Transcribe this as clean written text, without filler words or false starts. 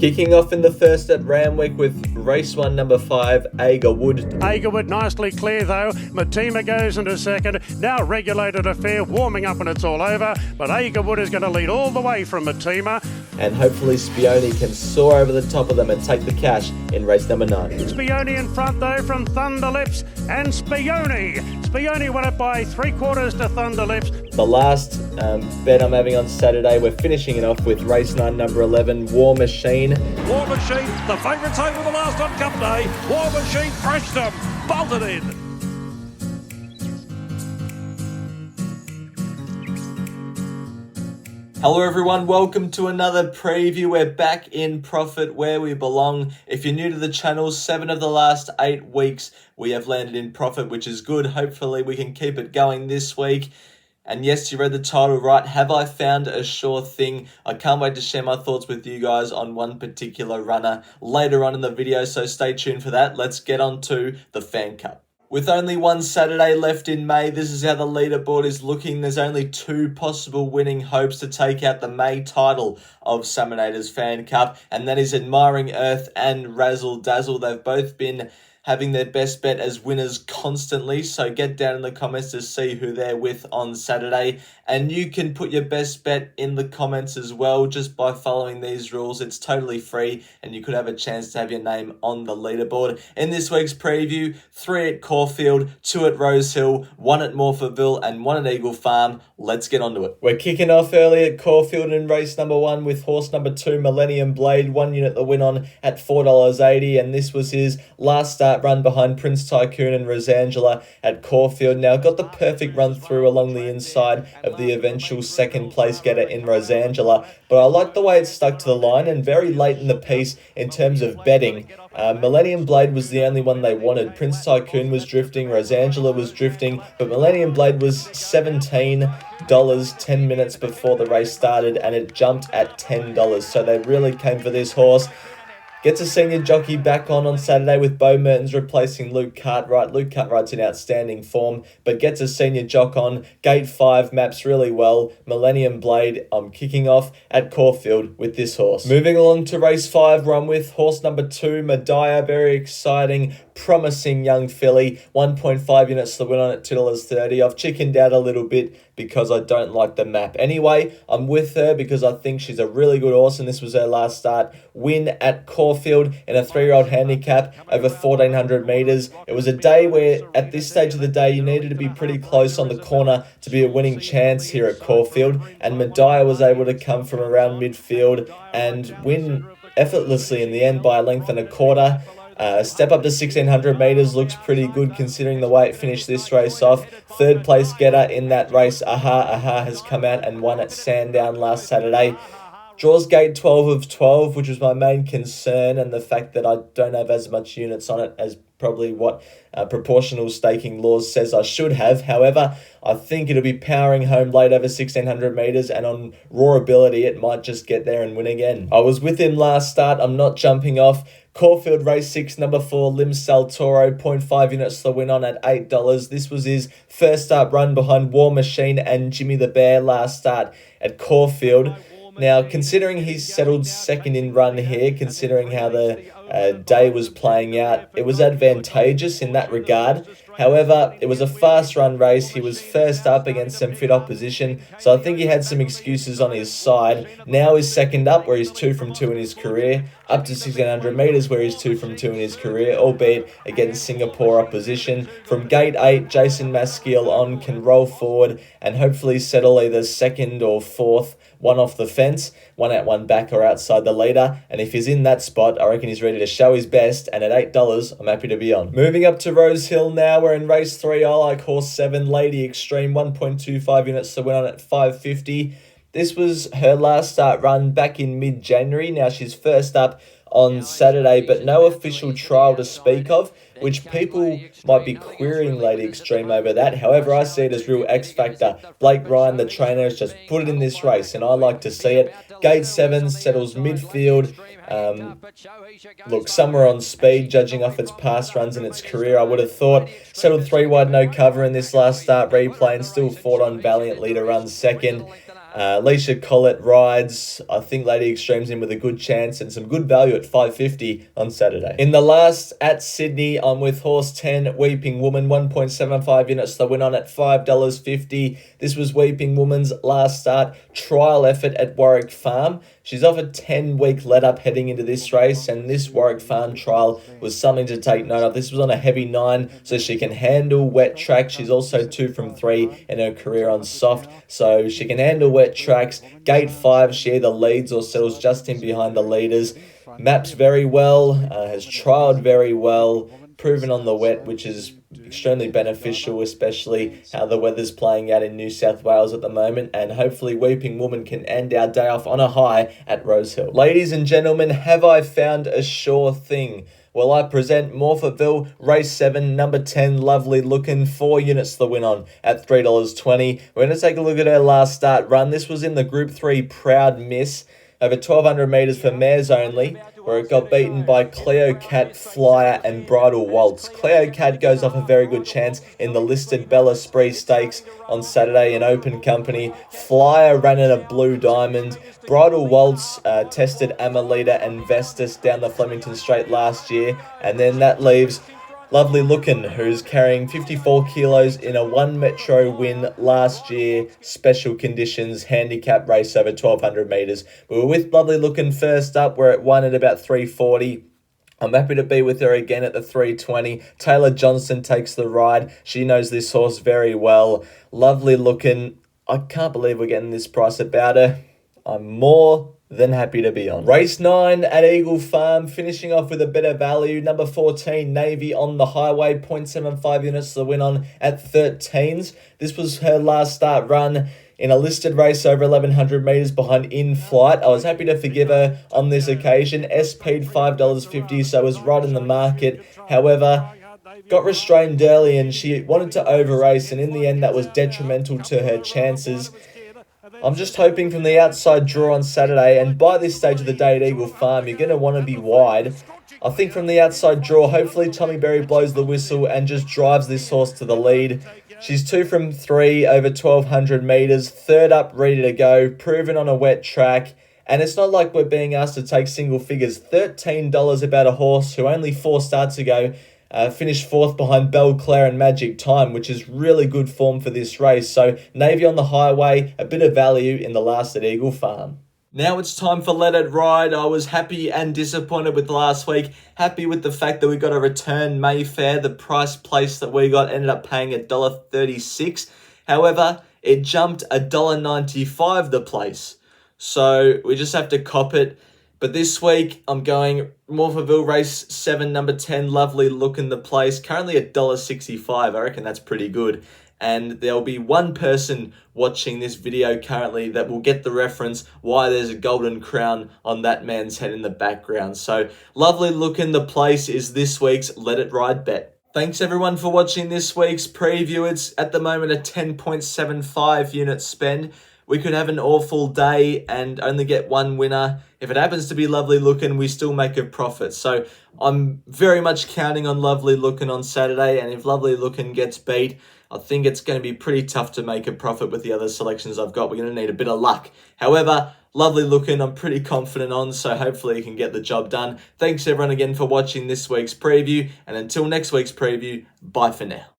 Kicking off in the first at Ramwick with race 1, number 5, Agerwood. Agerwood nicely clear though. Matima goes into second. Now Regulated Affair warming up and it's all over. But Agerwood is going to lead all the way from Matima. And hopefully Spione can soar over the top of them and take the cash in race number 9. Spione in front though from Thunderlips and Spione. Spione won it by 3/4 to Thunderlips. The last bet I'm having on Saturday, we're finishing it off with race 9, number 11, War Machine. War Machine, the favourites over the last on Cup Day. War Machine crashed them, bolted in. Hello everyone, welcome to another preview. We're back in profit where we belong. If you're new to the channel, 7 of the last 8 weeks we have landed in profit, which is good. Hopefully we can keep it going this week. And yes, you read the title right. Have I found a sure thing? I can't wait to share my thoughts with you guys on one particular runner later on in the video, so stay tuned for that. Let's get on to the Fan Cup. With only one Saturday left in May, this is how the leaderboard is looking. There's only 2 possible winning hopes to take out the May title of Salmonators Fan Cup, and that is Admiring Earth and Razzle Dazzle. They've both been having their best bet as winners constantly, so get down in the comments to see who they're with on Saturday. And you can put your best bet in the comments as well just by following these rules. It's totally free and you could have a chance to have your name on the leaderboard. In this week's preview, 3 at Caulfield, 2 at Rosehill, 1 at Morphettville and 1 at Eagle Farm. Let's get onto it. We're kicking off early at Caulfield in race number 1 with horse number 2, Millennium Blade, 1 unit the win on at $4.80, and this was his last start run behind Prince Tycoon and Rosangela at Caulfield. Now got the perfect run through along the inside of the eventual second place getter in Rosangela, but I like the way it stuck to the line, and very late in the piece in terms of betting, Millennium Blade was the only one they wanted. Prince Tycoon was drifting, Rosangela was drifting, but Millennium Blade was $17 10 minutes before the race started, and it jumped at $10, so they really came for this horse. Gets a senior jockey back on Saturday with Bo Mertens replacing Luke Cartwright. Luke Cartwright's in outstanding form, but gets a senior jock on. Gate 5 maps really well. Millennium Blade, I'm kicking off at Caulfield with this horse. Moving along to race 5, run with horse number 2, Medaya. Very exciting, promising young filly. 1.5 units to win on at $2.30. I've chickened out a little bit because I don't like the map. Anyway, I'm with her because I think she's a really good horse, and this was her last start win at Caulfield in a 3-year-old handicap over 1,400 metres. It was a day where, at this stage of the day, you needed to be pretty close on the corner to be a winning chance here at Caulfield, and Medaya was able to come from around midfield and win effortlessly in the end by a length and a quarter. Step up to 1,600 metres looks pretty good considering the way it finished this race off. Third place getter in that race, Aha has come out and won at Sandown last Saturday. Draws gate 12 of 12, which was my main concern, and the fact that I don't have as much units on it as probably what proportional staking laws says I should have. However, I think it'll be powering home late over 1,600 metres, and on raw ability, it might just get there and win again. I was with him last start. I'm not jumping off. Caulfield race 6, number 4, Limsal Toro, 0.5 units to the win on at $8. This was his first start run behind War Machine and Jimmy the Bear last start at Caulfield. Now, considering he's settled second in run here, considering how the day was playing out, it was advantageous in that regard. However, it was a fast run race. He was first up against some fit opposition, so I think he had some excuses on his side. Now he's second up, where he's 2 from 2 in his career, up to 1,600 metres, where he's 2 from 2 in his career, albeit against Singapore opposition. From gate 8, Jason Maskiel on can roll forward and hopefully settle either second or fourth, one off the fence, 1 out, 1 back or outside the leader. And if he's in that spot, I reckon he's ready to show his best, and at $8, I'm happy to be on. Moving up to Rosehill now, we're in race 3. I like horse 7, Lady Extreme, 1.25 units to win on at $5.50. This was her last start run back in mid-January. Now she's first up on Saturday, but no official trial to speak of, which people might be querying Lady Extreme over that. However, I see it as real X Factor. Blake Ryan, the trainer, has just put it in this race, and I like to see it. Gate 7 settles midfield. Look, somewhere on speed, judging off its past runs in its career, I would have thought. Settled 3 wide, no cover in this last start replay, and still fought on valiantly to run second. Alicia Collett rides. I think Lady Extreme's in with a good chance and some good value at $5.50 on Saturday. In the last at Sydney, I'm with horse 10, Weeping Woman, 1.75 units. The win on at $5.50. This was Weeping Woman's last start trial effort at Warwick Farm. She's off a 10-week let-up heading into this race, and this Warwick Farm trial was something to take note of. This was on a heavy 9, so she can handle wet track. She's also 2 from 3 in her career on soft, so she can handle wet tracks. Gate 5, she either leads or settles just in behind the leaders. Maps very well, has trialled very well, proven on the wet, which is extremely beneficial, especially how the weather's playing out in New South Wales at the moment, and hopefully Weeping Woman can end our day off on a high at Rosehill. Ladies and gentlemen, have I found a sure thing? Well, I present Morphettville, race 7, number 10, lovely looking, 4 units to the win on at $3.20. We're going to take a look at her last start run. This was in the Group 3 Proud Miss, over 1,200 metres for mares only, where it got beaten by Cleo Cat, Flyer and Bridal Waltz. Cleo Cat goes off a very good chance in the listed Bella Spree Stakes on Saturday in open company. Flyer ran in a Blue Diamond. Bridal Waltz tested Amelita and Vestas down the Flemington Straight last year, and then that leaves Lovely Lookin', who's carrying 54 kilos in a 1 Metro win last year, special conditions, handicap race over 1,200 metres. We were with Lovely Lookin' first up, where it won at about 340. I'm happy to be with her again at the 320. Taylor Johnston takes the ride. She knows this horse very well. Lovely Lookin'. I can't believe we're getting this price about her. I'm more than happy to be on. Race 9 at Eagle Farm, finishing off with a better value. Number 14, Navy on the Highway, 0.75 units to the win on at 13s. This was her last start run in a listed race over 1,100 metres behind In Flight. I was happy to forgive her on this occasion. SP'd $5.50, so was right in the market. However, got restrained early and she wanted to over-race, and in the end that was detrimental to her chances. I'm just hoping from the outside draw on Saturday, and by this stage of the day at Eagle Farm, you're going to want to be wide. I think from the outside draw, hopefully Tommy Berry blows the whistle and just drives this horse to the lead. She's 2 from 3 over 1,200 metres, third up, ready to go, proven on a wet track. And it's not like we're being asked to take single figures. $13 about a horse who only 4 starts ago finished 4th behind Belclair and Magic Time, which is really good form for this race. So Navy on the Highway, a bit of value in the last at Eagle Farm. Now it's time for Let It Ride. I was happy and disappointed with last week. Happy with the fact that we got a return Mayfair. The price place that we got ended up paying $1.36. However, it jumped $1.95 the place. So we just have to cop it. But this week, I'm going Morphettville race 7, number 10, Lovely Lookin' the place. Currently $1.65. I reckon that's pretty good. And there'll be one person watching this video currently that will get the reference why there's a golden crown on that man's head in the background. So Lovely Lookin' the place is this week's Let It Ride bet. Thanks everyone for watching this week's preview. It's at the moment a 10.75 unit spend. We could have an awful day and only get one winner. If it happens to be Lovely Lookin', we still make a profit. So I'm very much counting on Lovely Lookin' on Saturday. And if Lovely Lookin' gets beat, I think it's going to be pretty tough to make a profit with the other selections I've got. We're going to need a bit of luck. However, Lovely Lookin', I'm pretty confident on, so hopefully you can get the job done. Thanks everyone again for watching this week's preview. And until next week's preview, bye for now.